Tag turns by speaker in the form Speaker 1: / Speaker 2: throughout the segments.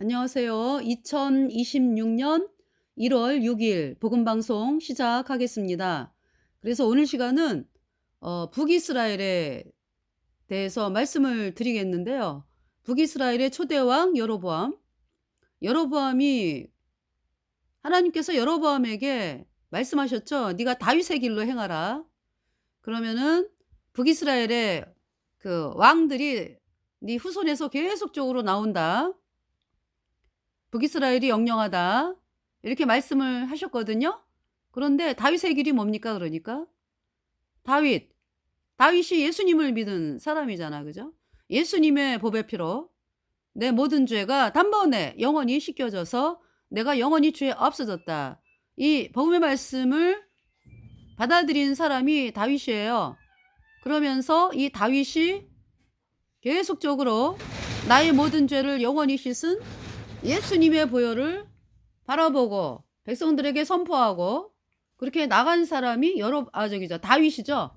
Speaker 1: 안녕하세요. 2026년 1월 6일 복음방송 시작하겠습니다. 그래서 오늘 시간은 북이스라엘에 대해서 말씀을 드리겠는데요. 북이스라엘의 초대왕 여로보암. 여로보암이 하나님께서 여로보암에게 말씀하셨죠. 네가 다윗의 길로 행하라. 그러면은 북이스라엘의 그 왕들이 네 후손에서 계속적으로 나온다. 북이스라엘이 영영하다. 이렇게 말씀을 하셨거든요. 그런데 다윗의 길이 뭡니까 그러니까? 다윗. 다윗이 예수님을 믿은 사람이잖아. 그죠? 예수님의 보배 피로 내 모든 죄가 단번에 영원히 씻겨져서 내가 영원히 죄 없어졌다. 이 복음의 말씀을 받아들인 사람이 다윗이에요. 그러면서 이 다윗이 계속적으로 나의 모든 죄를 영원히 씻은 예수님의 보혈을 바라보고 백성들에게 선포하고 그렇게 나간 사람이 다윗이죠.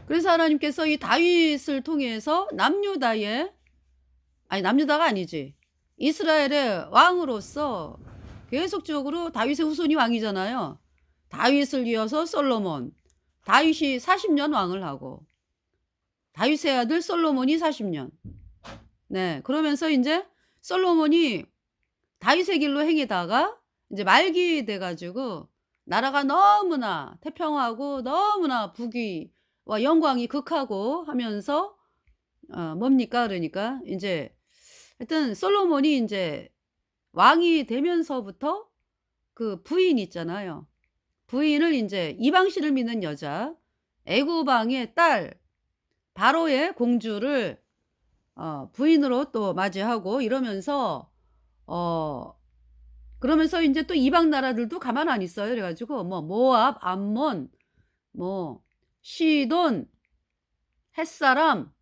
Speaker 1: 그래서 하나님께서 이 다윗을 통해서 남유다가 아니지. 이스라엘의 왕으로서 계속적으로 다윗의 후손이 왕이잖아요. 다윗을 이어서 솔로몬. 다윗이 40년 왕을 하고 다윗의 아들 솔로몬이 40년. 네. 그러면서 이제 솔로몬이 다윗의 길로 행하다가 이제 말기 돼 가지고 나라가 너무나 태평하고 너무나 부귀와 영광이 극하고 하면서 뭡니까 그러니까 인제 하여튼 솔로몬이 인제 왕이 되면서부터 그 부인 있잖아요. 부인을 인제 이방신을 믿는 여자 애굽 왕의 딸 바로의 공주를 부인으로 또 맞이하고 이러면서 그러면서 인제 또 이방 나라들도 가만 안 있어요. 그래 가지고 뭐 모압, 암몬, 뭐 시돈, 햇사람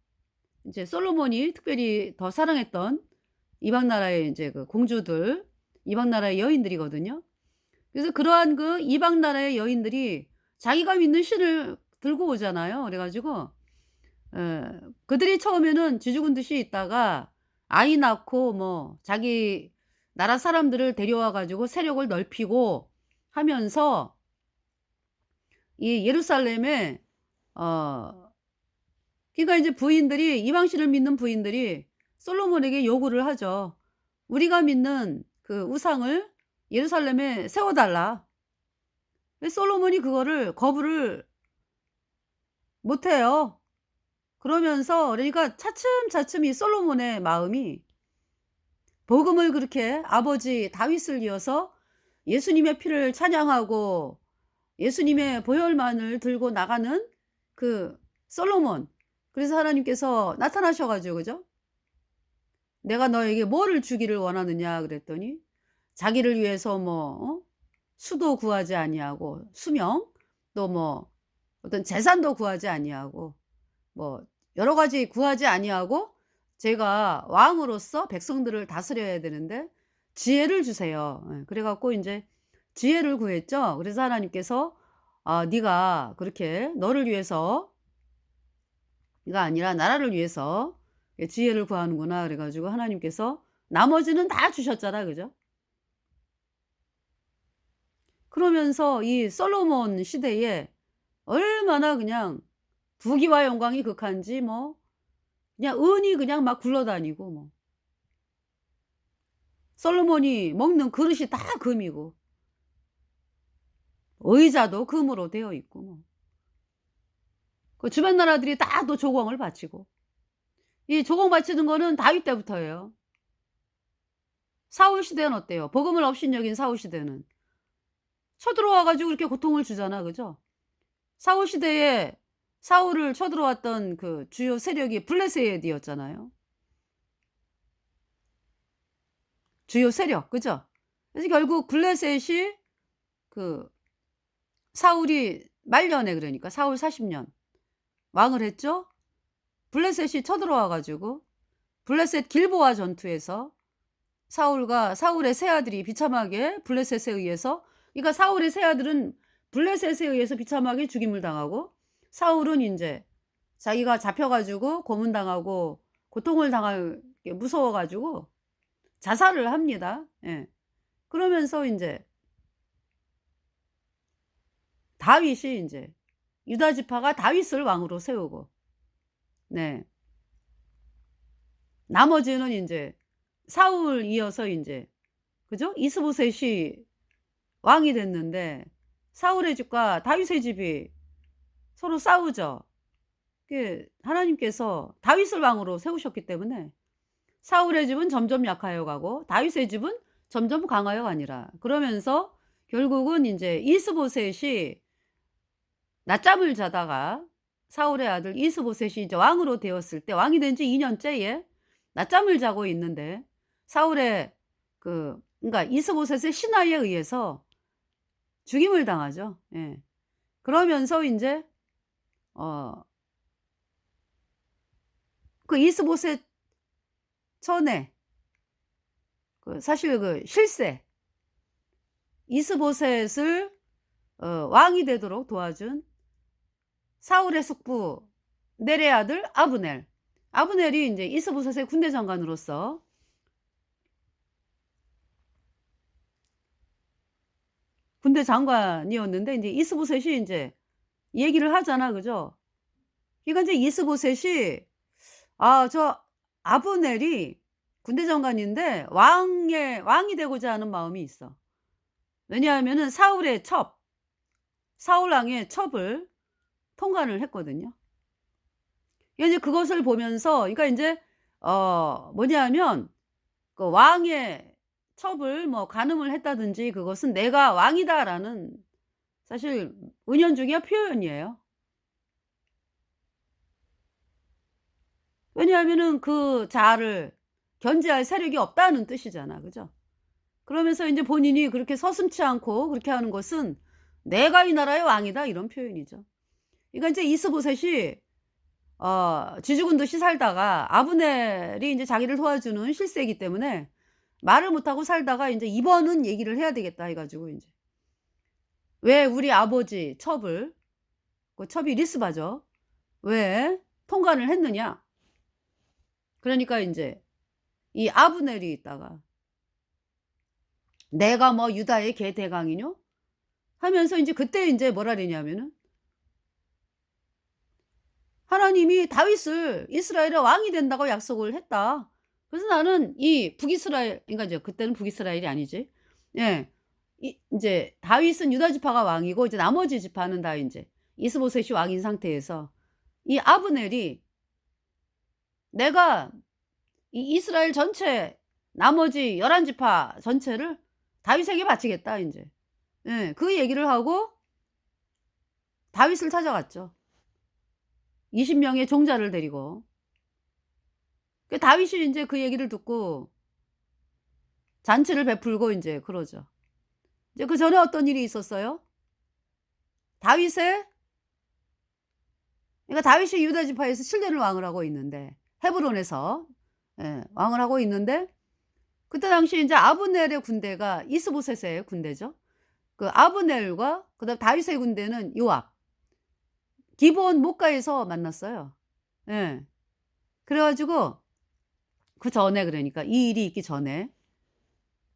Speaker 1: 인제 솔로몬이 특별히 더 사랑했던 이방 나라의 인제 그 공주들, 이방 나라의 여인들이거든요. 그래서 그러한 그 이방 나라의 여인들이 자기가 믿는 신을 들고 오잖아요. 그래 가지고 그들이 처음에는 쥐죽은 듯이 있다가 아이 낳고 뭐 자기 나라 사람들을 데려와 가지고 세력을 넓히고 하면서 이 예루살렘에 어 그러니까 이제 부인들이 이방신을 믿는 부인들이 솔로몬에게 요구를 하죠. "우리가 믿는 그 우상을 예루살렘에 세워 달라." 솔로몬이 그거를 거부를 못 해요. 그러면서 그러니까 차츰차츰 이 솔로몬의 마음이 복음을 그렇게 아버지 다윗을 이어서 예수님의 피를 찬양하고 예수님의 보혈만을 들고 나가는 그 솔로몬. 그래서 하나님께서 나타나셔 가지고 그죠? "내가 너에게 뭐를 주기를 원하느냐." 그랬더니 자기를 위해서 뭐 수도 구하지 아니하고 수명 또 뭐 어떤 재산도 구하지 아니하고 뭐 여러 가지 구하지 아니하고 제가 왕으로서 백성들을 다스려야 되는데 지혜를 주세요. 예. 그래 갖고 인제 지혜를 구했죠. 그래서 하나님께서 네가 그렇게 너를 위해서 가 아니라 나라를 위해서 지혜를 구하는구나." 그래 가지고 하나님께서 나머지는 다 주셨잖아. 그죠? 그러면서 이 솔로몬 시대에 얼마나 그냥 부귀와 영광이 극한지 뭐 그냥 은이 그냥 막 굴러다니고 뭐 솔로몬이 먹는 그릇이 다 금이고 의자도 금으로 되어 있고 뭐 그 주변 나라들이 다 또 조공을 바치고 이 조공 바치는 거는 다윗 때부터예요. 사울 시대는 어때요? 복음을 업신여긴 사울 시대는 쳐들어와 가지고 이렇게 고통을 주잖아. 그죠? 사울 시대에 사울을 쳐들어왔던 그 주요 세력이 블레셋이었잖아요. 주요 세력. 그죠? 그래서 결국 블레셋이 그 사울이 말년에 그러니까 사울 40년 왕을 했죠. 블레셋이 쳐들어와 가지고 블레셋 길보아 전투에서 사울의 세 아들이 비참하게 블레셋에 의해서 그러니까 사울의 세 아들은 블레셋에 의해서 비참하게 죽임을 당하고 사울은 인제 자기가 잡혀 가지고 고문당하고 고통을 당할 게 무서워 가지고 자살을 합니다. 예. 그러면서 인제 다윗이 인제 유다 지파가 다윗을 왕으로 세우고, 네. 나머지는 인제 사울 이어서 인제, 그죠? 이스보셋이 왕이 됐는데 사울의 집과 다윗의 집이 서로 싸우죠. 그 하나님께서 다윗을 왕으로 세우셨기 때문에 사울의 집은 점점 약하여 가고 다윗의 집은 점점 강하여 가니라. 그러면서 결국은 인제 이스보셋이 낮잠을 자다가 사울의 아들 이스보셋이 이제 왕으로 되었을 때, 왕이 된 지 2 년째에 낮잠을 자고 있는데 사울의 그러니까 이스보셋의 신하에 의해서 죽임을 당하죠. 예. 그러면서 인제 어 그 이스보셋 전에 사실 실세 이스보셋을 왕이 되도록 도와준 사울의 숙부 넬의 아들 아브넬. 아브넬이 인제 이스보셋의 군대 장관으로서 군대 장관이었는데 인제 이스보셋이 인제 얘기를 하잖아. 그죠? 그러니까 인제 이스보셋이 저 아브넬이 군대 장관인데 왕이 되고자 하는 마음이 있어. 왜냐하면은 사울 왕의 첩을 통관을 했거든요. 그러니까 이제 그것을 보면서, 그러니까 인제 뭐냐하면 그 왕의 첩을 뭐 간음을 했다든지 그것은 '내가 왕이다.'라는 사실 은연중의 표현이에요. 왜냐하면은 그 자아를 견제할 세력이 없다는 뜻이잖아. 그죠? 그러면서 인제 본인이 그렇게 서슴지 않고 그렇게 하는 것은 '내가 이 나라의 왕이다.' 이런 표현이죠. 그러니까 인제 이스보셋이 쥐죽은 듯이 살다가 아브넬이 인제 자기를 도와주는 실세이기 때문에 말을 못하고 살다가 인제 '이번은 얘기를 해야 되겠다.' 해 가지고 인제 "왜 우리 아버지 첩을" 그 첩이 리스바죠. "왜 통관을 했느냐?" 그러니까 인제 이 아브넬이 있다가 "내가 뭐 유다의 개대강이뇨?" 하면서 인제 그때 인제 뭐라 그러냐면은 "하나님이 다윗을 이스라엘의 왕이 된다고 약속을 했다. 그래서 나는 이 북이스라엘", 그러니까 이제 그때는 북이스라엘이 아니지. 예. 인제 다윗은 유다 지파가 왕이고 이제 나머지 지파는 다 인제 이스보셋이 왕인 상태에서 이 아브넬이 "내가 이 이스라엘 전체 나머지 11 지파 전체를 다윗에게 바치겠다." 인제. 예. 그 얘기를 하고 다윗을 찾아갔죠. 20 명의 종자를 데리고. 그 다윗이 인제 그 얘기를 듣고 잔치를 베풀고 인제 그러죠. 이제 그전에 어떤 일이 있었어요? 다윗의 그러니까 다윗이 유다 지파에서 7 년을 왕을 하고 있는데 헤브론에서, 예, 왕을 하고 있는데 그때 당시 인제 아브넬의 군대가 이스보셋의 군대죠. 그 아브넬과 그다음에 다윗의 군대는 요압, 기브온 못가에서 만났어요. 예. 그래 가지고 그전에, 그러니까 이 일이 있기 전에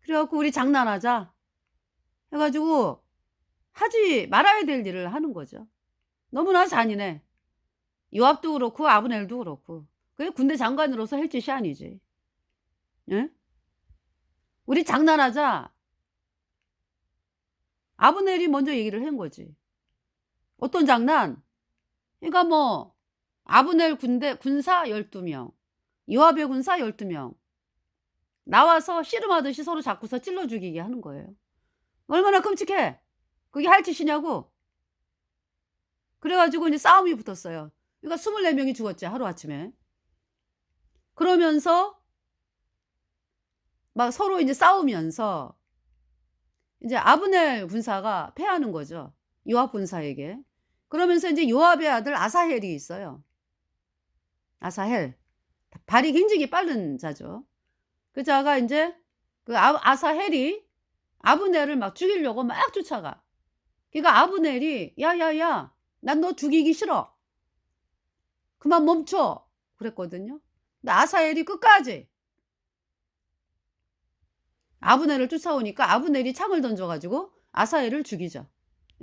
Speaker 1: 그래 갖고 "우리 장난하자." 해 가지고 하지 말아야 될 일을 하는 거죠. 너무나 잔인해. 요압도 그렇고 아브넬도 그렇고. 그게 군대 장관으로서 할 짓이 아니지. 예? "우리 장난하자." 아브넬이 먼저 얘기를 한 거지. 어떤 장난? 그러니까 뭐 아브넬 군사 12 명, 요압의 군사 12 명 나와서 씨름하듯이 서로 잡고서 찔러 죽이게 하는 거예요. 얼마나 끔찍해. 그게 할 짓이냐고. 그래 가지고 인제 싸움이 붙었어요. 그러니까 24 명이 죽었지 하루아침에. 그러면서 막 서로 인제 싸우면서 인제 아브넬 군사가 패하는 거죠, 요압 군사에게. 그러면서 인제 요압의 아들 아사헬이 있어요. 아사헬. 발이 굉장히 빠른 자죠. 그 자가 인제 그 아사헬이 아브넬을 막 죽이려고 막 쫓아가. 그러니까 아브넬이 "야야야, 난 너 죽이기 싫어. 그만 멈춰." 그랬거든요. 근데 아사헬이 끝까지 아브넬을 쫓아오니까 아브넬이 창을 던져 가지고 아사엘을 죽이죠.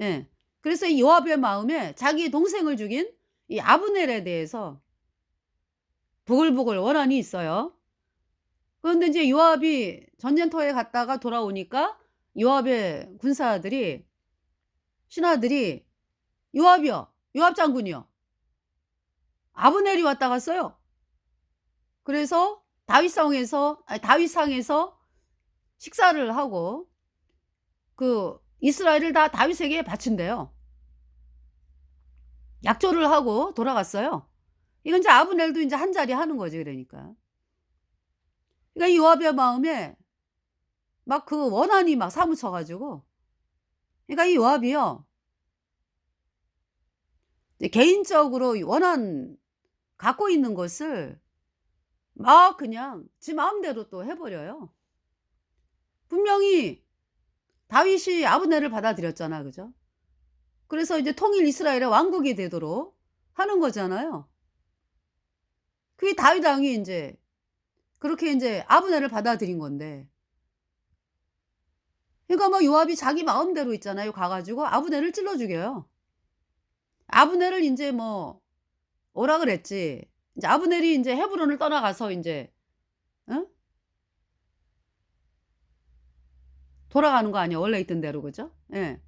Speaker 1: 예. 그래서 이 요압의 마음에 자기 동생을 죽인 이 아브넬에 대해서 부글부글 원한이 있어요. 그런데 이제 요압이 전쟁터에 갔다가 돌아오니까 요압의 군사들이 신하들이 "요압이요. 요압 장군이요. 아브넬이 왔다 갔어요." 그래서 다윗상에서 식사를 하고 그 이스라엘을 다 다윗에게 바친대요. 약조를 하고 돌아갔어요. 이건 이제 아브넬도 인제 한자리 하는 거지 그러니까. 그러니까 이 요압의 마음에 막 그 원한이 막 사무쳐 가지고 그러니까 이 요압이요. 이제 개인적으로 이 원한 갖고 있는 것을 막 그냥 지 마음대로 또 해 버려요. 분명히 다윗이 아브넬을 받아들였잖아. 그죠? 그래서 이제 통일 이스라엘의 왕국이 되도록 하는 거잖아요. 그게 다윗 왕이 인제 그렇게 인제 아브넬을 받아들인 건데 그러니까 뭐 요압이 자기 마음대로 있잖아요. 가 가지고 아브넬을 찔러 죽여요. 아브넬을 인제 뭐 오라 그랬지. 인제 아브넬이 인제 헤브론을 떠나가서 인제 어? 돌아가는 거 아니야 원래 있던 대로. 그죠? 예.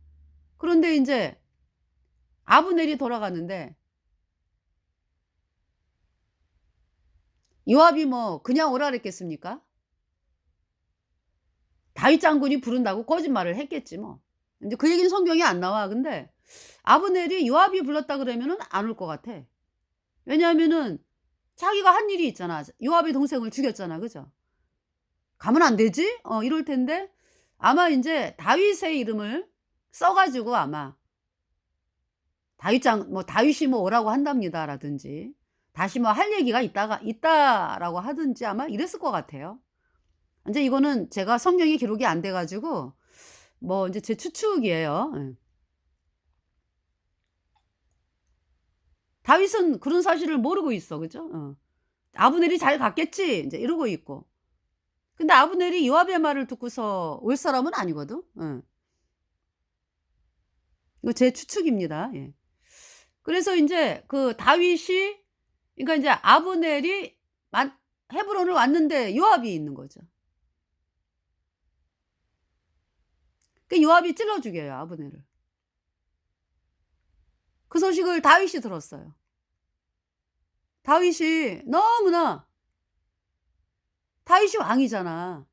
Speaker 1: 그런데 인제 아브넬이 돌아가는데 요압이 뭐 그냥 오라 그랬겠습니까? 다윗 장군이 부른다고 거짓말을 했겠지 뭐. 인제 그 얘기는 성경에 안 나와. 근데 아브넬이 요압이 불렀다 그러면은 안 올 것 같아. 왜냐하면은 자기가 한 일이 있잖아. 요압의 동생을 죽였잖아. 그죠? '가면 안 되지?' 이럴 텐데 아마 인제 다윗의 이름을 써 가지고 아마 "다윗이 뭐 오라고 한답니다."라든지 다시 뭐 "할 얘기가 있다."라고 하든지 아마 이랬을 것 같아요. 인제 이거는 제가 성경에 기록이 안 돼 가지고 뭐 인제 제 추측이에요. 예. 다윗은 그런 사실을 모르고 있어. 그죠? '아브넬이 잘 갔겠지.' 인제 이러고 있고. 근데 아브넬이 요압의 말을 듣고서 올 사람은 아니거든. 예. 이거 제 추측입니다. 예. 그래서 인제 그 다윗이 그러니까 인제 아브넬이 만 헤브론을 왔는데 요압이 있는 거죠. 그 요압이 찔러 죽여요 아브넬을. 그 소식을 다윗이 들었어요. 다윗이 너무나 다윗이 왕이잖아.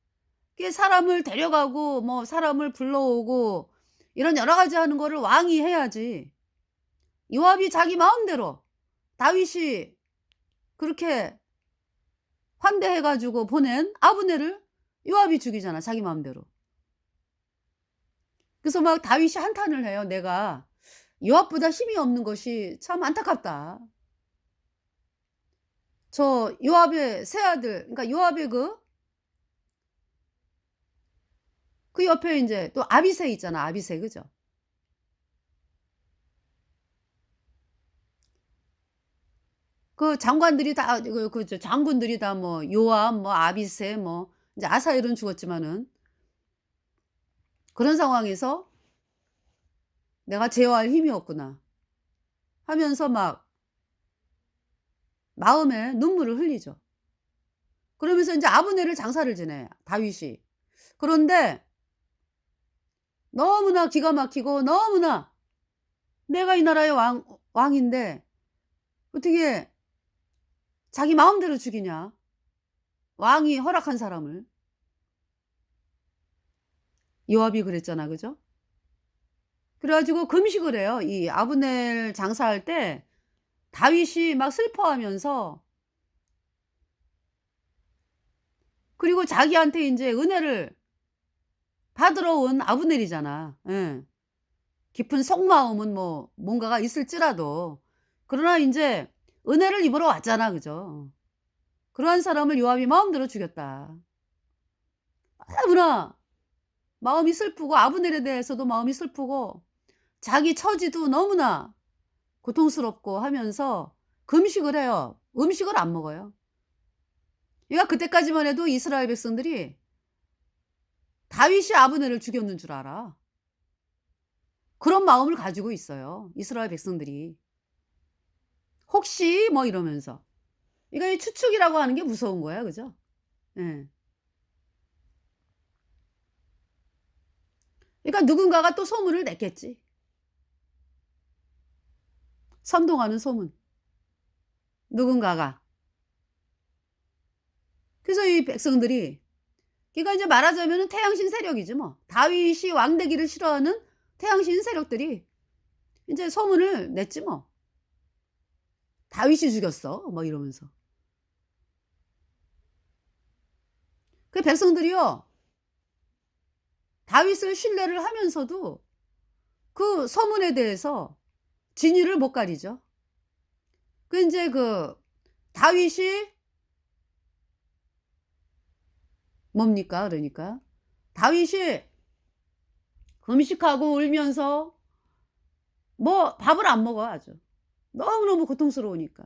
Speaker 1: 그게 사람을 데려가고 뭐 사람을 불러오고 이런 여러 가지 하는 거를 왕이 해야지. 요압이 자기 마음대로 다윗이 그렇게 환대해 가지고 보낸 아브넬을 요압이 죽이잖아 자기 마음대로. 그래서 막 다윗이 한탄을 해요. "내가 요압보다 힘이 없는 것이 참 안타깝다." 저 요압의 세 아들 그러니까 요압의 그 옆에 인제 또 아비새 있잖아 아비새. 그죠? 그 장관들이 다 저 장군들이 다 뭐 요압 뭐 아비새 뭐 인제 아사엘은 죽었지만은 그런 상황에서 '내가 제어할 힘이 없구나.' 하면서 막 마음에 눈물을 흘리죠. 그러면서 인제 아브넬을 장사를 지내 다윗이. 그런데 너무나 기가 막히고 너무나 '내가 이 나라의 왕인데 어떻게 자기 마음대로 죽이냐. 왕이 허락한 사람을.' 요압이 그랬잖아. 그죠? 그래 가지고 금식을 해요. 이 아브넬 장사할 때 다윗이 막 슬퍼하면서 그리고 자기한테 인제 은혜를 받으러 온 아브넬이잖아. 예. 깊은 속마음은 뭐 뭔가가 있을지라도 그러나 인제 은혜를 입으러 왔잖아. 그죠? 그러한 사람을 요압이 마음대로 죽였다. 너무나 마음이 슬프고 아브넬에 대해서도 마음이 슬프고 자기 처지도 너무나 고통스럽고 하면서 금식을 해요. 음식을 안 먹어요. 그러니까 그때까지만 해도 이스라엘 백성들이 다윗이 아브넬을 죽였는 줄 알아. 그런 마음을 가지고 있어요, 이스라엘 백성들이. 혹시 뭐 이러면서. 그러니까 이 추측이라고 하는 게 무서운 거야. 그죠? 예. 그러니까 누군가가 또 소문을 냈겠지. 선동하는 소문. 누군가가. 그래서 이 백성들이, 그러니까 이제 말하자면은 태양신 세력이지 뭐. 다윗이 왕 되기를 싫어하는 태양신 세력들이 인제 소문을 냈지 뭐. "다윗이 죽였어." 뭐 이러면서. 그 백성들이요, 다윗을 신뢰를 하면서도 그 소문에 대해서 진위를 못 가리죠. 그 인제 다윗이 뭡니까 그러니까. 다윗이 금식하고 울면서 뭐 밥을 안 먹어 아주. 너무너무 고통스러우니까.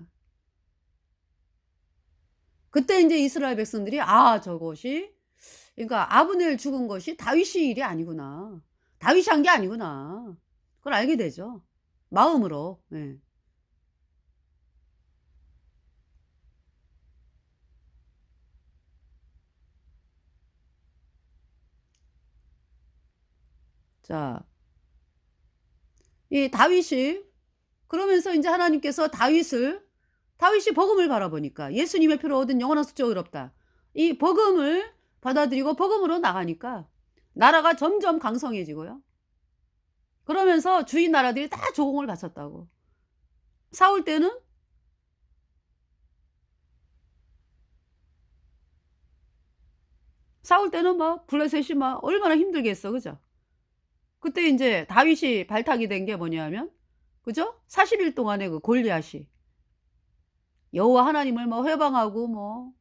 Speaker 1: 그때 인제 이스라엘 백성들이 '아 저것이, 그러니까 아브넬 죽은 것이 다윗의 일이 아니구나. 다윗이 한 게 아니구나.' 그걸 알게 되죠, 마음으로. 예. 자, 이 다윗이, 그러면서 인제 하나님께서 다윗이 복음을 바라보니까, 예수님의 피로 얻은 영원한 숙제가 의롭다. 이 복음을 받아들이고 복음으로 나가니까 나라가 점점 강성해지고요. 그러면서 주위 나라들이 다 조공을 바쳤다고. 싸울 때는 막 블레셋이 막 얼마나 힘들겠어. 그죠? 그때 인제 다윗이 발탁이 된 게 뭐냐면, 그죠? 40일 동안에 그 골리앗이 여호와 하나님을 뭐 회방하고 뭐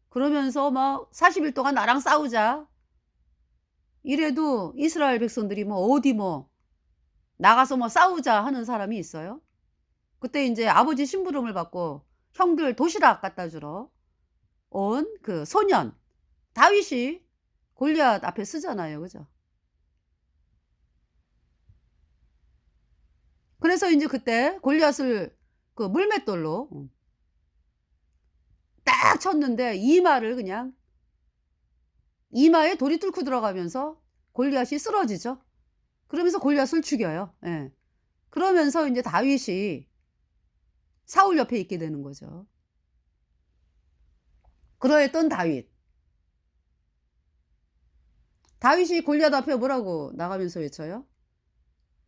Speaker 1: 그러면서 막 "40일 동안 나랑 싸우자." 이래도 이스라엘 백성들이 뭐 어디 뭐 나가서 뭐 "싸우자." 하는 사람이 있어요? 그때 인제 아버지 심부름을 받고 형들 도시락 갖다 주러 온 그 소년 다윗이 골리앗 앞에 서잖아요. 그죠? 그래서 인제 그때 골리앗을 그 물맷돌로 딱 쳤는데, 이마에 돌이 뚫고 들어가면서 골리앗이 쓰러지죠. 그러면서 골리앗을 죽여요. 예. 그러면서 인제 다윗이 사울 옆에 있게 되는 거죠. 그러했던 다윗. 다윗이 골리앗 앞에 뭐라고 나가면서 외쳐요?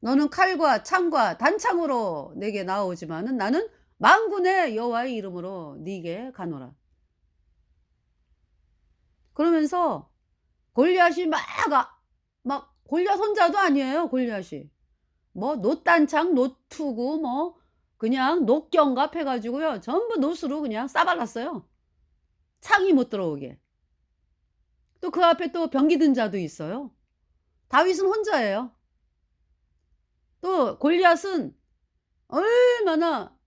Speaker 1: "너는 칼과 창과 단창으로 내게 나아오지만은 나는 만군의 여호와의 이름으로 네게 가노라." 그러면서 골리앗이 막 골리앗 혼자도 아니에요, 골리앗이. 뭐 놋단창, 노투구 뭐 그냥 놋경갑 해 가지고요, 전부 놋으로 그냥 싸 발랐어요, 창이 못 들어오게. 또 그 앞에 또 병기 든 자도 있어요. 다윗은 혼자예요. 또 골리앗은 얼마나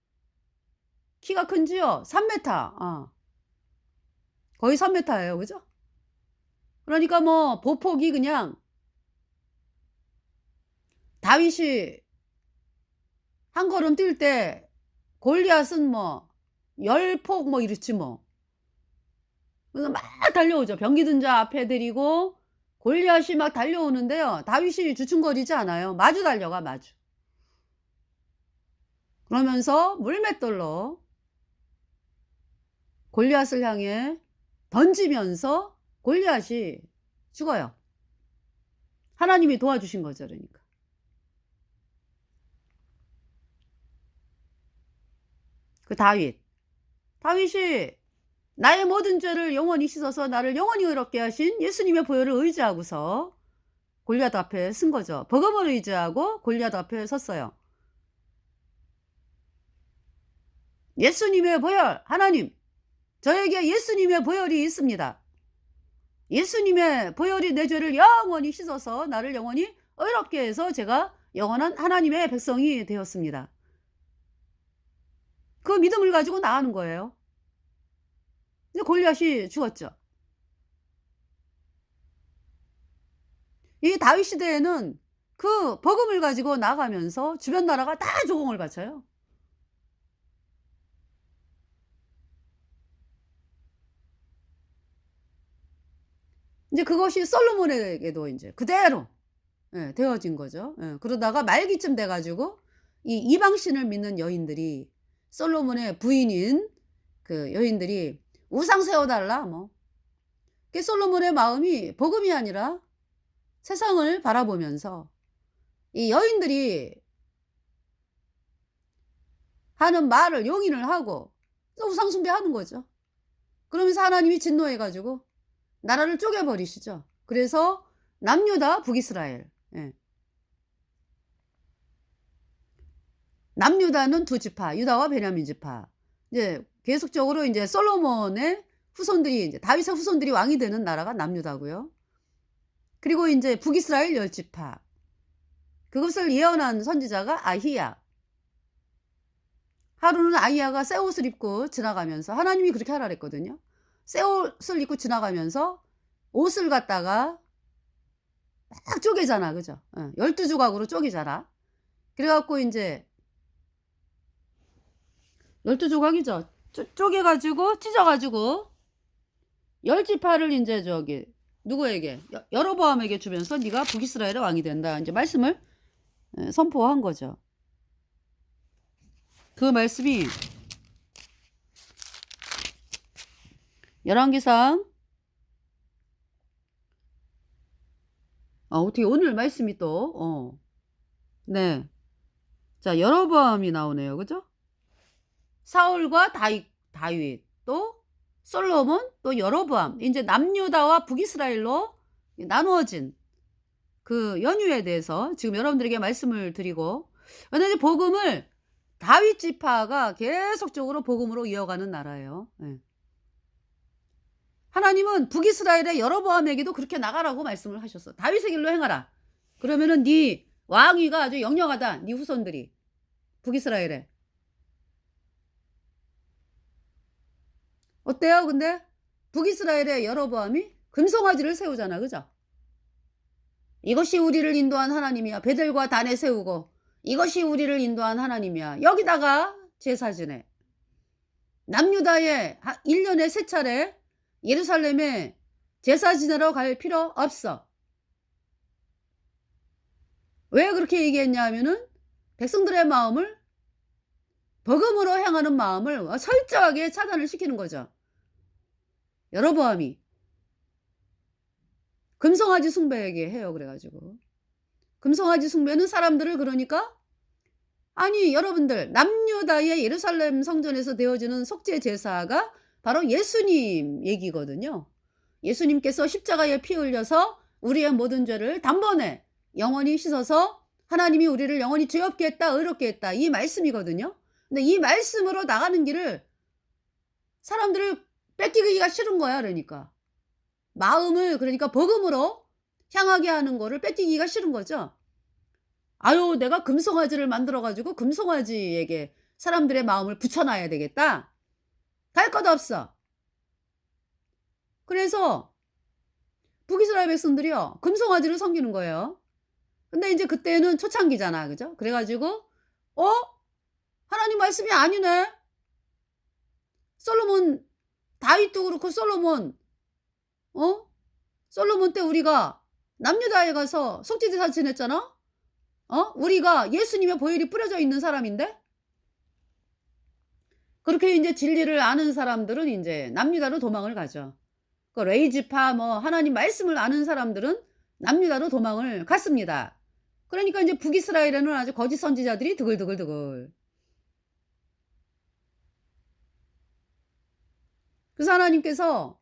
Speaker 1: 키가 큰지요. 3 미터. 거의 3 미터예요. 그죠? 그러니까 뭐 보폭이 그냥, 다윗이 한 걸음 뛸 때 골리앗은 뭐 10 폭 뭐 이렇지 뭐. 그래서 막 달려오죠. 병기 든 자 앞에 데리고 골리앗이 막 달려오는데요, 다윗이 주춤거리지 않아요. 마주 달려가, 마주. 그러면서 물맷돌로 골리앗을 향해 던지면서 골리앗이 죽어요. 하나님이 도와주신 거죠, 그러니까. 그 다윗이 나의 모든 죄를 영원히 씻어서 나를 영원히 의롭게 하신 예수님의 보혈을 의지하고서 골리앗 앞에 쓴 거죠. 복음을 의지하고 골리앗 앞에 섰어요. 예수님의 보혈, 하나님, 저에게 예수님의 보혈이 있습니다. 예수님의 보혈이 내 죄를 영원히 씻어서 나를 영원히 의롭게 해서 제가 영원한 하나님의 백성이 되었습니다. 그 믿음을 가지고 나가는 거예요. 근데 골리앗이 죽었죠. 이 다윗 시대에는 그 복음을 가지고 나가면서 주변 나라가 다 조공을 바쳐요. 이제 그것이 솔로몬에게도 인제 그대로 예 되어진 거죠. 예. 그러다가 말기쯤 돼 가지고 이 이방 신을 믿는 여인들이 솔로몬의 부인인 그 여인들이 "우상 세워 달라." 뭐. 그 솔로몬의 마음이 복음이 아니라 세상을 바라보면서 이 여인들이 하는 말을 용인을 하고 또 우상 숭배하는 거죠. 그러면서 하나님이 진노해 가지고 나라를 쪼개 버리시죠. 그래서 남유다 북이스라엘. 예. 남유다는 두 지파, 유다와 베냐민 지파. 이제 계속적으로 인제 솔로몬의 후손들이 인제 다윗의 후손들이 왕이 되는 나라가 남유다고요. 그리고 인제 북이스라엘 열 지파. 그것을 예언한 선지자가 아히야. 하루는 아히야가 새 옷을 입고 지나가면서 하나님이 그렇게 하라 그랬거든요. 새 옷을 입고 지나가면서 옷을 갖다가 막 쪼개잖아. 그죠? 예. 12 조각으로 쪼개잖아. 그래 갖고 인제 12 조각이죠. 쪼개 가지고 찢어 가지고 열 지파를 인제 저기 누구에게 여로보암에게 주면서 "네가 북이스라엘의 왕이 된다." 인제 말씀을 예 선포한 거죠. 그 말씀이 열왕기상 어떻게 오늘 말씀이 또 네. 자 여로보암이 나오네요. 그죠? 사울과 다윗 또 솔로몬 또 여로보암 인제 남유다와 북이스라엘로 나누어진 그 연유에 대해서 지금 여러분들에게 말씀을 드리고 근데 이제 복음을 다윗 지파가 계속적으로 복음으로 이어가는 나라예요. 예. 하나님은 북이스라엘의 여로보암에게도 그렇게 나가라고 말씀을 하셨어. "다윗의 길로 행하라. 그러면은 네 왕위가 아주 영영하다. 네 후손들이 북이스라엘에." 어때요 근데? 북이스라엘의 여로보암이 금송아지를 세우잖아. 그죠? "이것이 우리를 인도한 하나님이야. 베델과 단에 세우고 이것이 우리를 인도한 하나님이야." 여기다가 제사 지내. 남유다에 1 년에 3 차례 예루살렘에 제사 지내러 갈 필요 없어. 왜 그렇게 얘기했냐 하면은 백성들의 마음을 복음으로 향하는 마음을 철저하게 차단을 시키는 거죠. 여로보암이 금송아지 숭배하게 해요. 그래 가지고. 금송아지 숭배는 사람들을 그러니까 아니 여러분들 남유다의 예루살렘 성전에서 되어지는 속죄 제사가 바로 예수님 얘기거든요. 예수님께서 십자가에 피 흘려서 우리의 모든 죄를 단번에 영원히 씻어서 하나님이 우리를 영원히 죄 없게 했다 의롭게 했다 이 말씀이거든요. 근데 이 말씀으로 나가는 길을 사람들을 뺏기기가 싫은 거야 그러니까. 마음을 그러니까 복음으로 향하게 하는 거를 뺏기기가 싫은 거죠. 아유 내가 금송아지를 만들어 가지고 금송아지에게 사람들의 마음을 붙여 놔야 되겠다. 갈 것 없어. 그래서 북이스라엘 백성들이요. 금송아지를 섬기는 거예요. 근데 인제 그때는 초창기잖아. 그죠? 그래 가지고 어? 하나님 말씀이 아니네. 솔로몬 다윗도 그렇고 솔로몬 솔로몬 때 우리가 남유다에 가서 속죄제사 지냈잖아? 우리가 예수님의 보혈이 뿌려져 있는 사람인데? 그렇게 인제 진리를 아는 사람들은 인제 남유다로 도망을 가죠. 그 레위 지파 뭐 하나님 말씀을 아는 사람들은 남유다로 도망을 갔습니다. 그러니까 인제 북이스라엘에는 아주 거짓 선지자들이 드글드글드글. 그래서 하나님께서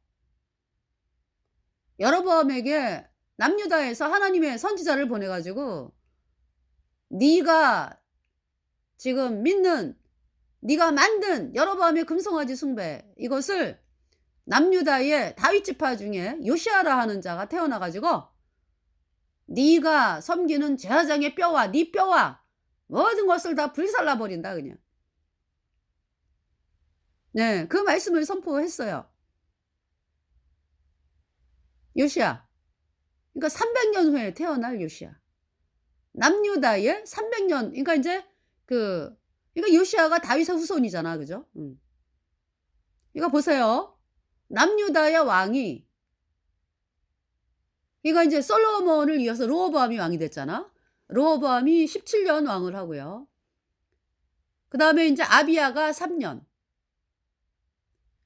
Speaker 1: 여로보암에게 남유다에서 하나님의 선지자를 보내 가지고 "네가 지금 믿는 네가 만든 여로보암의 금송아지 숭배 이것을 남유다의 다윗 지파 중에 요시아라 하는 자가 태어나 가지고 네가 섬기는 제사장의 뼈와 네 뼈와 모든 것을 다 불살라 버린다." 그냥. 네. 그 말씀을 선포했어요. 요시야. 그러니까 300년 후에 태어날 요시야. 남유다의 300년, 그러니까 인제 그러니까 요시야가 다윗의 후손이잖아. 그죠? 그러니까 보세요. 남유다의 왕이, 그러니까 인제 솔로몬을 이어서 르호보암이 왕이 됐잖아. 르호보암이 17년 왕을 하고요. 그다음에 인제 아비야가 3년,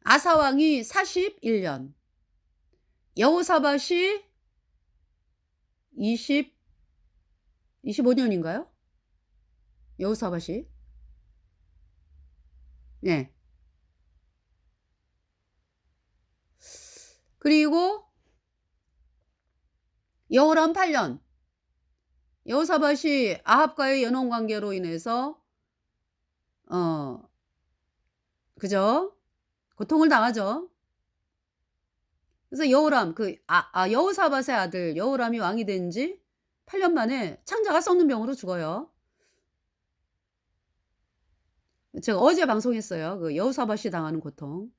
Speaker 1: 아사 왕이 41년, 여호사밧이 25 년인가요? 여호사밧이? 네. 그리고 여호람 8년. 여호사밧이 아합과의 연원 관계로 인해서 어 그죠? 고통을 당하죠. 그래서 여호람 여호사밧의 아들 여호람이 왕이 된 지 8년 만에 창자가 썩는 병으로 죽어요. 제가 어제 방송했어요. 그 여호사밧이 당하는 고통.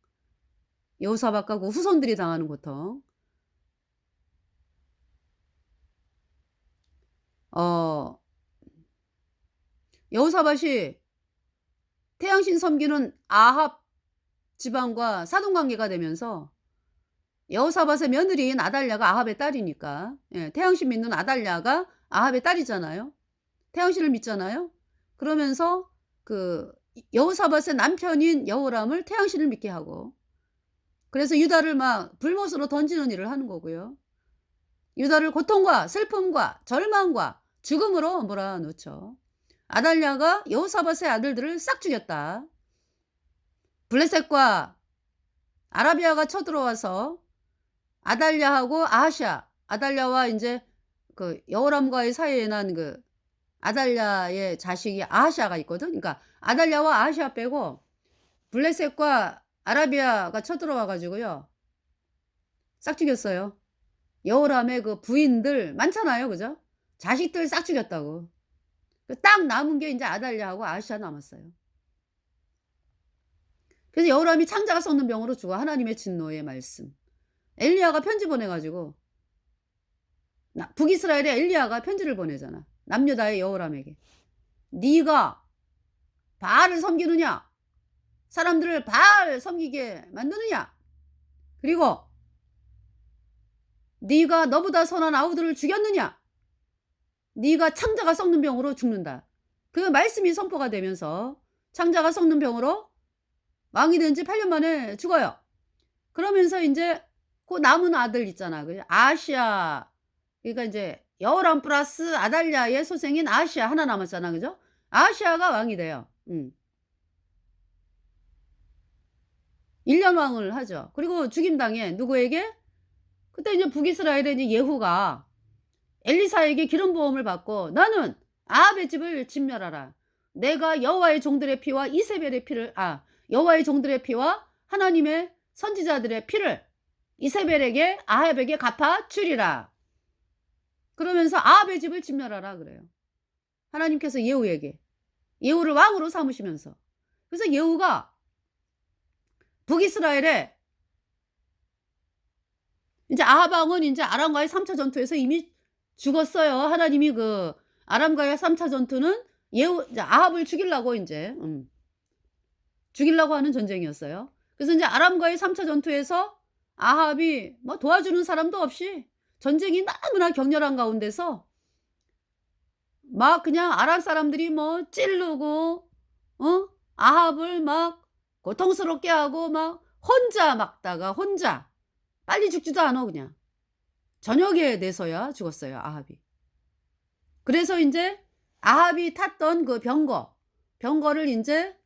Speaker 1: 여호사밧과 그 후손들이 당하는 고통. 어 여호사밧이 태양신 섬기는 아합 지방과 사돈 관계가 되면서, 여호사밧의 며느리인 아달랴가 아합의 딸이니까, 예, 태양신 믿는 아달랴가 아합의 딸이잖아요. 태양신을 믿잖아요. 그러면서 여호사밧의 남편인 여호람을 태양신을 믿게 하고, 그래서 유다를 막 불못으로 던지는 일을 하는 거고요. 유다를 고통과 슬픔과 절망과 죽음으로 몰아넣죠. 아달랴가 여호사밧의 아들들을 싹 죽였다. 블레셋과 아라비아가 쳐들어와서 아달랴하고 아하시아, 아달랴와 인제 여호람과의 사이에 난 아달랴의 자식이 아하시아가 있거든. 그러니까 아달랴와 아하시아 빼고 블레셋과 아라비아가 쳐들어와 가지고요, 싹 죽였어요. 여호람의 그 부인들 많잖아요. 그죠? 자식들 싹 죽였다고. 딱 남은 게 인제 아달랴하고 아하시아 남았어요. 그래서 여호람이 창자가 썩는 병으로 죽어. 하나님의 진노의 말씀. 엘리야가 편지 보내 가지고, 북이스라엘에 엘리야가 편지를 보내잖아. 남유다의 여호람에게. 네가 바알을 섬기느냐? 사람들을 바알 섬기게 만드느냐? 그리고 네가 너보다 선한 아우들을 죽였느냐? 네가 창자가 썩는 병으로 죽는다. 그 말씀이 선포가 되면서 창자가 썩는 병으로 왕이 된 지 8년 만에 죽어요. 그러면서 인제 그 남은 아들 있잖아. 아하시아, 그러니까 인제 여호람 플러스 아달랴의 소생인 아하시아 하나 남았잖아. 그죠? 아하시아가 왕이 돼요. 1년 왕을 하죠. 그리고 죽임당해. 누구에게? 그때 이제 북이스라엘에 이제 예후가 엘리사에게 기름 부음을 받고, 너는 아합의 집을 진멸하라. 내가 여호와의 종들의 피와 이세벨의 피를, 여호와의 종들의 피와 하나님의 선지자들의 피를 이세벨에게 아합에게 갚아 주리라. 그러면서 아합의 집을 진멸하라 그래요. 하나님께서 예후에게, 예후를 왕으로 삼으시면서. 그래서 예후가 북이스라엘에 이제 아합 왕은 이제 아람과의 3차 전투에서 이미 죽었어요. 하나님이 아람과의 3차 전투는 이제 아합을 죽이려고 이제 죽이려고 하는 전쟁이었어요. 그래서 이제 아람과의 3차 전투에서 아합이 뭐 도와주는 사람도 없이 전쟁이 너무나 격렬한 가운데서 막 그냥 아람 사람들이 뭐 찌르고 아합을 막 고통스럽게 하고 막 혼자 막다가 혼자 빨리 죽지도 않아. 그냥 저녁에 돼서야 죽었어요, 아합이. 그래서 인제 아합이 탔던 그 병거를 인제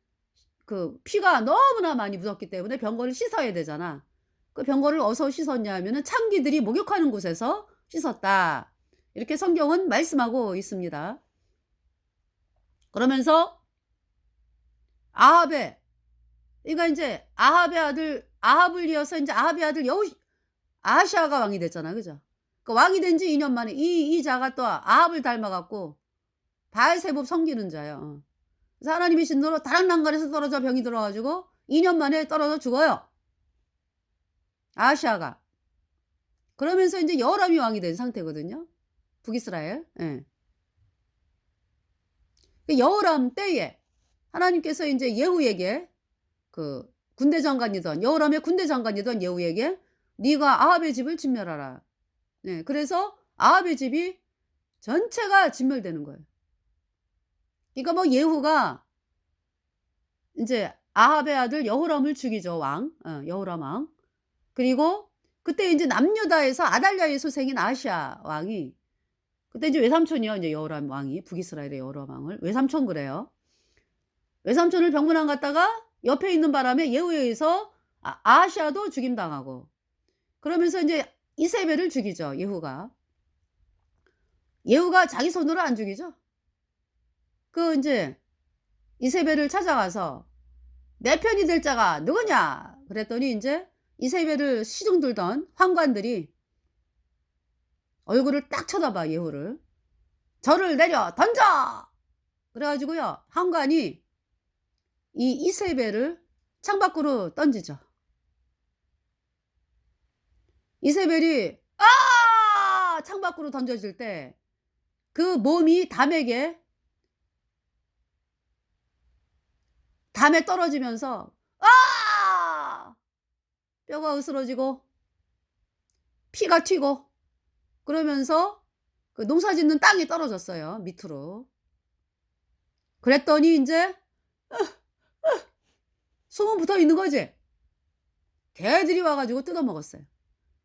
Speaker 1: 피가 너무나 많이 묻었기 때문에 병거를 씻어야 되잖아. 그 병거를 어디서 씻었냐 하면은 창기들이 목욕하는 곳에서 씻었다. 이렇게 성경은 말씀하고 있습니다. 그러면서 그러니까 인제 아합의 아들, 아합을 이어서 인제 아합의 아들 아하시아가 왕이 됐잖아. 그죠? 그 왕이 된 지 2년 만에 이 자가 또 아합을 닮아 갖고 바알세붑 섬기는 자예요. 그래서 하나님의 진노로 다락난간에서 떨어져 병이 들어 가지고 2년 만에 떨어져 죽어요, 아하시아가. 그러면서 인제 여호람이 왕이 된 상태거든요, 북이스라엘. 예. 그 여호람 때에 하나님께서 인제 예후에게, 그 군대 장관이던 여호람의 군대 장관이던 예후에게 "네가 아합의 집을 진멸하라." 네. 그래서 아합의 집이 전체가 진멸되는 거예요. 그러니까 뭐 예후가 인제 아합의 아들 여호람을 죽이죠, 왕. 여호람 왕. 그리고 그때 인제 남유다에서 아달랴의 소생인 아하시야 왕이, 그때 이제 외삼촌이요, 인제 여호람 왕이, 북이스라엘의 여호람 왕을 외삼촌 그래요. 외삼촌을 병문안 갔다가 옆에 있는 바람에 예후에 의해서 아하시야도 죽임당하고, 그러면서 인제 이세벨을 죽이죠, 예후가. 예후가 자기 손으로 안 죽이죠. 그 인제 이세벨을 찾아가서 "내 편이 될 자가 누구냐?" 그랬더니 인제 이세벨을 시중 들던 환관들이 얼굴을 딱 쳐다봐, 예후를. "절을 내려 던져!" 그래 가지고요, 환관이 이 이세벨을 창밖으로 던지죠. 이세벨이 "아!" 창밖으로 던져질 때 그 몸이 담에 떨어지면서 "아!" 뼈가 으스러지고 피가 튀고, 그러면서 그 농사짓는 땅이 떨어졌어요, 밑으로. 그랬더니 인제 숨은 붙어 있는 거지. 개들이 와 가지고 뜯어 먹었어요.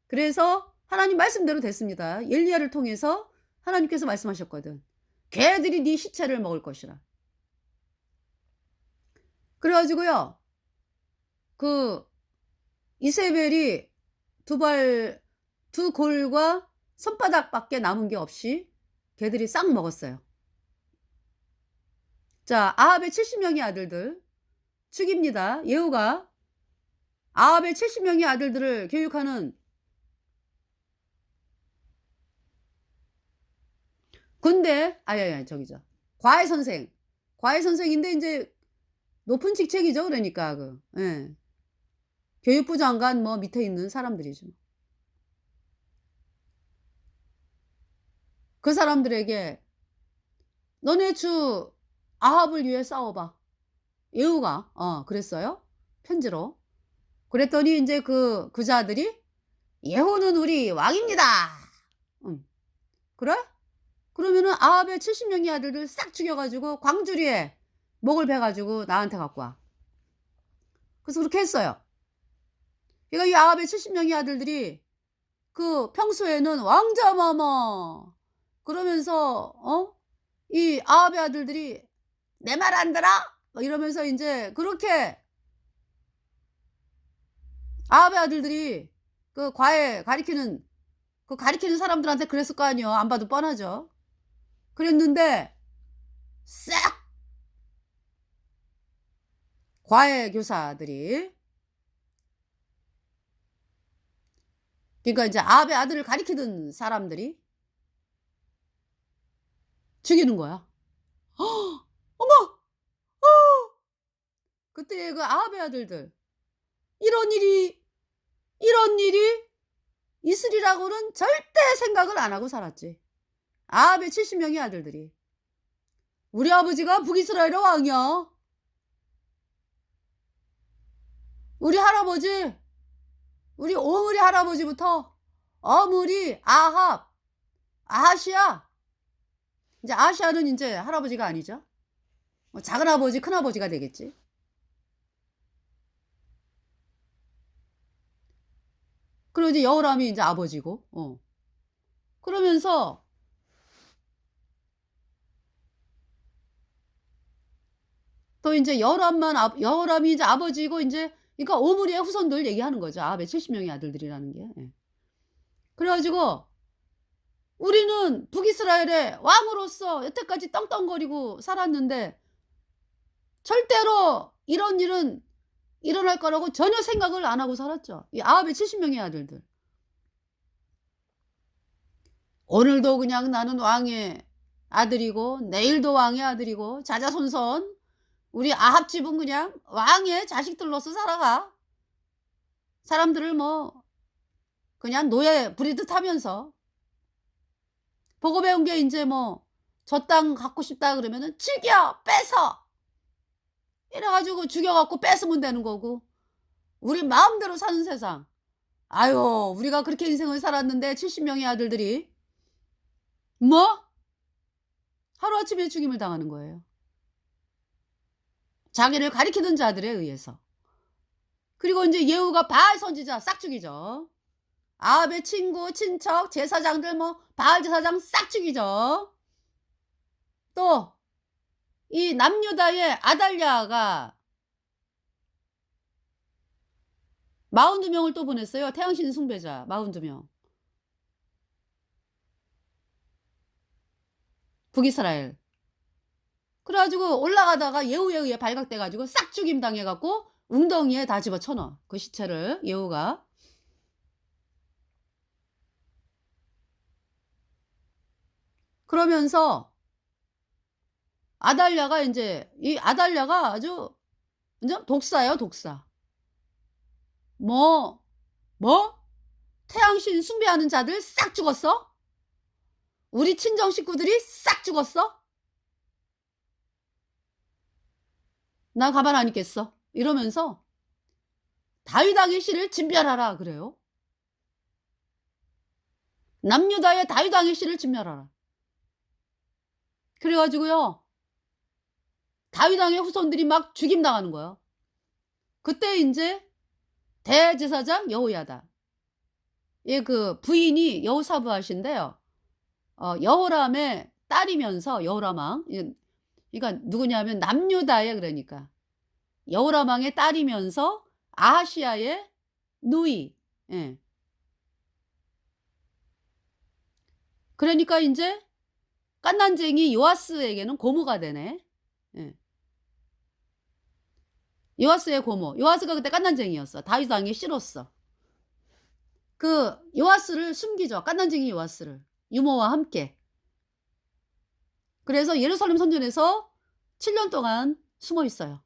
Speaker 1: 그래서 하나님 말씀대로 됐습니다. 엘리야를 통해서 하나님께서 말씀하셨거든. "개들이 네 시체를 먹을 것이라." 그래 가지고요, 그 이세벨이 두 골과 손바닥밖에 남은 게 없이 개들이 싹 먹었어요. 자, 아합의 70 명의 아들들 죽입니다. 예후가 아합의 70 명의 아들들을 교육하는 군대, 저기죠, 과외 선생. 과외 선생인데 인제 높은 직책이죠, 그러니까 예. 교육부 장관 뭐 밑에 있는 사람들이죠. 그 사람들에게 "너네 주 아합을 위해 싸워 봐." 예후가 그랬어요, 편지로. 그랬더니 인제 그 자들이 "예후는 우리 왕입니다." 음. "그래? 그러면은 아합의 70 명의 아들들 싹 죽여 가지고 광주리에 목을 베 가지고 나한테 갖고 와." 그래서 그렇게 했어요. 그러니까 이 아합의 70 명의 아들들이 그 평소에는 "왕자마마." 그러면서 이 아합의 아들들이 "내 말 안 들어?" 막 이러면서 인제 그렇게 아합의 아들들이 그 과외 가리키는 사람들한테 그랬을 거 아니에요. 안 봐도 뻔하죠. 그랬는데 싹 과외 교사들이, 그러니까 인제 아합의 아들을 가리키던 사람들이 죽이는 거야. 어머! 그때 그 아합의 아들들, 이런 일이 이런 일이 있으리라고는 절대 생각을 안 하고 살았지. 아합의 70 명의 아들들이. "우리 아버지가 북이스라엘의 왕이야. 우리 할아버지, 우리 오므리 할아버지부터 어므리, 아합, 아하시야." 인제 아하시야는 인제 할아버지가 아니죠. 뭐 작은아버지, 큰아버지가 되겠지. 그리고 이제 여호람이 인제 아버지고. 그러면서 또 인제 여호람이 이제 아버지고 인제, 그러니까 오므리의 후손들 얘기하는 거죠, 아합의 70 명의 아들들이라는 게. 예. 그래 가지고 "우리는 북이스라엘의 왕으로서 여태까지 떵떵거리고 살았는데 절대로 이런 일은 일어날 거라고 전혀 생각을 안 하고 살았죠." 이 아합의 70 명의 아들들. "오늘도 그냥 나는 왕의 아들이고 내일도 왕의 아들이고 자자손손 우리 아합 집은 그냥 왕의 자식들로서 살아가. 사람들을 뭐 그냥 노예 부리듯 하면서 보고 배운 게 인제 뭐 "저 땅 갖고 싶다." 그러면은 "죽여! 뺏어!" 이래 가지고 죽여 갖고 뺏으면 되는 거고 우리 마음대로 사는 세상. 아유 우리가 그렇게 인생을 살았는데 70 명의 아들들이 뭐 하루아침에 죽임을 당하는 거예요. 자기를 가리키던 자들에 의해서. 그리고 인제 예후가 바알 선지자 싹 죽이죠. 아합의 친구, 친척, 제사장들 뭐 바알 제사장 싹 죽이죠. 또 이 남유다의 아달랴가 42 명을 또 보냈어요. 태양신 숭배자 42 명. 북이스라엘. 그래 가지고 올라가다가 예후에 의해 발각돼 가지고 싹 죽임 당해 갖고 웅덩이에 다 집어쳐 넣어. 그 시체를 예후가. 그러면서 아달랴가 인제 이 아달랴가 아주 완전 독사예요, 독사. 뭐 "뭐? 태양신 숭배하는 자들 싹 죽었어? 우리 친정 식구들이 싹 죽었어? 나 가만 안 있겠어." 이러면서 "다윗 왕의 씨를 진멸하라." 그래요. 남유다의 다윗 왕의 씨를 진멸하라. 그래 가지고요. 다윗 왕의 후손들이 막 죽임당하는 거예요. 그때 인제 대제사장 여호야다. 얘 그 부인이 여호사브앗인데요. 여호람의 딸이면서 여호람 왕 그러니까 누구냐면 남유다의 그러니까 여호람 왕의 딸이면서 아하시아의 누이. 예. 그러니까 인제 갓난쟁이 요아스에게는 고모가 되네. 예. 요아스의 고모. 요아스가 그때 갓난쟁이였어. 다윗 왕이 싫었어. 그 요아스를 숨기죠. 갓난쟁이 요아스를. 유모와 함께. 그래서 예루살렘 성전에서 7년 동안 숨어 있어요.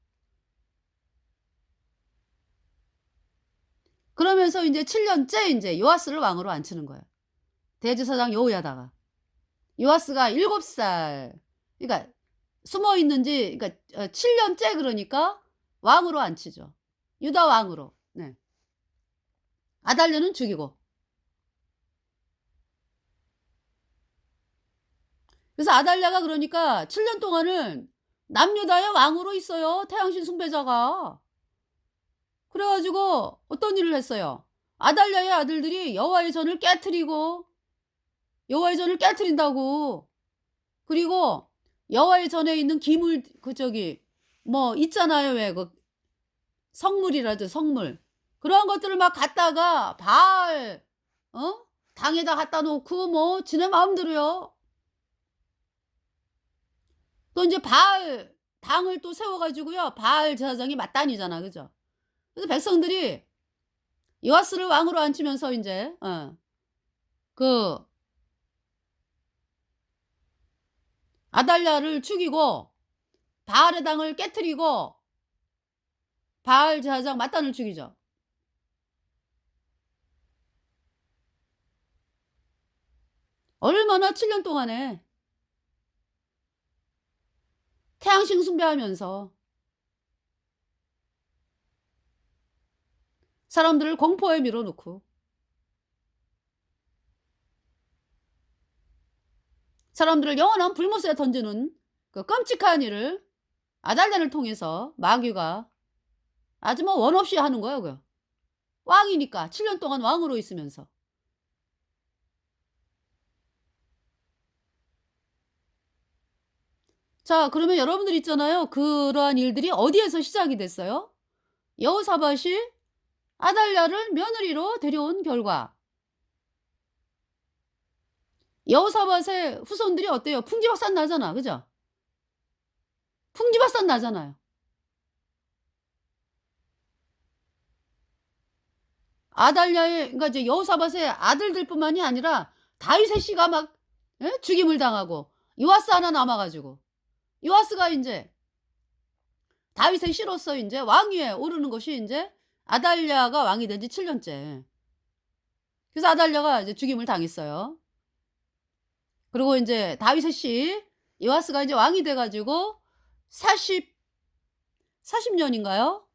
Speaker 1: 그러면서 인제 7 년째 인제 요아스를 왕으로 앉히는 거예요. 대제사장 여호야다가. 요아스가 7 살 그러니까 숨어 있는지 그러니까 7 년째 그러니까 왕으로 앉히죠. 유다 왕으로. 네. 아달랴는 죽이고. 그래서 아달랴가 그러니까 7년 동안을 남유다의 왕으로 있어요, 태양신 숭배자가. 그래 가지고 어떤 일을 했어요. 아달랴의 아들들이 여호와의 전을 깨트리고 여호와의 전을 깨트린다고. 그리고 여호와의 전에 있는 기물 그 저기 뭐 있잖아요. 왜 그 성물이라죠, 성물. 그런 것들을 막 갖다가 바알 당에다 갖다 놓고 뭐 지네 마음대로요. 또 인제 바알 당을 또 세워 가지고요. 바알 제사장이 맞단이잖아. 그죠? 그래서 백성들이 요아스를 왕으로 앉히면서 인제 그 아달랴를 죽이고 바알의 당을 깨트리고 바알 제사장 mat단을 죽이죠. 얼마나 7년 동안에 태양신 숭배하면서 사람들을 공포에 밀어넣고 사람들을 영원한 불못에 던지는 그 끔찍한 일을 아달랴를 통해서 마귀가 아주 뭐 원 없이 하는 거예요 그. 왕이니까 7년 동안 왕으로 있으면서. 자 그러면 여러분들 있잖아요. 그러한 일들이 어디에서 시작이 됐어요? 여호사밧이 아달랴를 며느리로 데려온 결과 여호사밧의 후손들이 어때요? 풍지박산 나잖아. 그죠? 풍지박산 나잖아요. 아달랴의 그러니까 이제 여호사밧의 아들들뿐만이 아니라 다윗의 씨가 막 예? 죽임을 당하고 요아스 하나 남아 가지고 요아스가 인제 다윗의 씨로서 인제 왕위에 오르는 것이 인제 아달랴가 왕이 된 지 7 년째. 그래서 아달랴가 이제 죽임을 당했어요. 그리고 인제 다윗의 요아스가 이제 왕이 돼 가지고 40 년인가요?